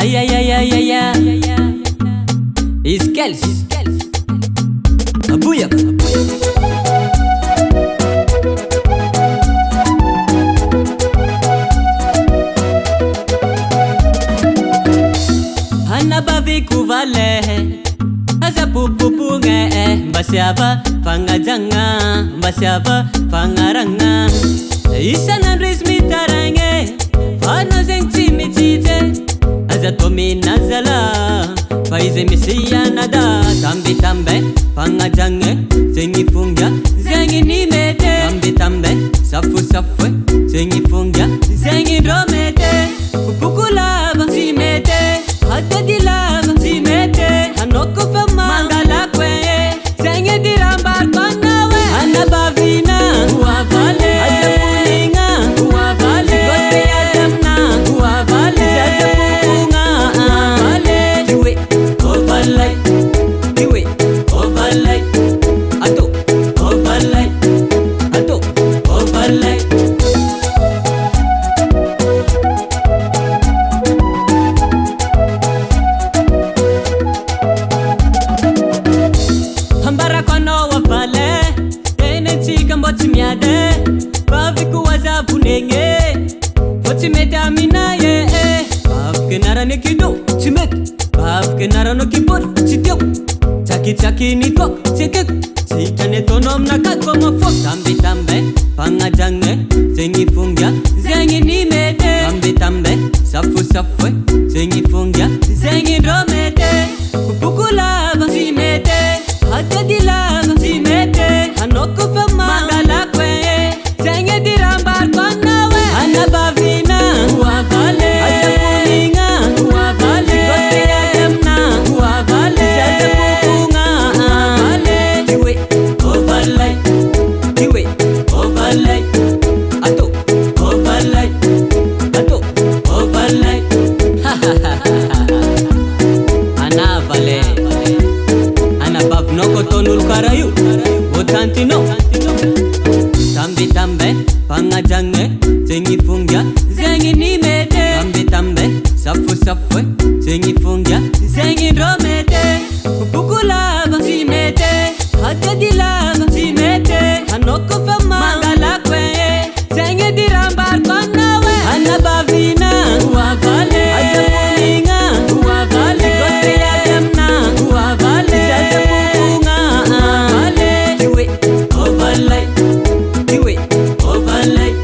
Ay ay ay ay ay ay. Iskels. Abuyak. Hanabaviku vale. Asa pupu nge Basiava fangajanga Basiava fangaranga Isa nandris mitarange Fano zengti mitite Asa tomi nazala Faize misiya nada Tambi tambe fangajange Zengi funga Zengi nimete Tambi tambe Safu safwe Zengi funga Zengi dromete Pukulava zimete Hata dilava zimete Hanoko fama Mangala kwe Zengi dirambar konawe Anabavina Uavale Azapuninga Uavale Gote yadamna Uavale Zazapunga Uavale Diwe Ovalai Diwe Ovalai Ato Ovalai Ato Ovalai Hambara kono wafale Ene chika mboti miade Baviku wazavu nenge Foti meta minaye Bavke nara nekido Chimek Bavke nara no kibor Chityo Chaki chaki nikok Chekek Chitane tonom nakako mafok Tambi tambe Pangajange Zengi fungia Zengi nimete Tambi tambe Safu safwe Zengi fungia Zengi dromete Pukulava zimete Hata dilava zimete Hanoko fama Mangala kwe Zengi dirambar konawe Anabavina Uavale Azapuninga Uavale Gote yadamna Uavale Zazapunga Uavale Diwe Ovalai Diwe Ovalai Ato Ovalai Ato Ovalai Anavale Anabav noko tonul karayu Otantino Tambi tambe Pangajange Zengi fungia Zengi nimete Tambi tambe Safu safwe Zengi fungia Zengi dromete Pukulava zimete Hata dilava zimete Hanoko fama Mangala kwe Zengi dirambar konawe Anabavina Uavale Azapuninga Uavale Gote yadamna Uavale Zazapunga Uavale Diwe Ovalai Diwe Ovalai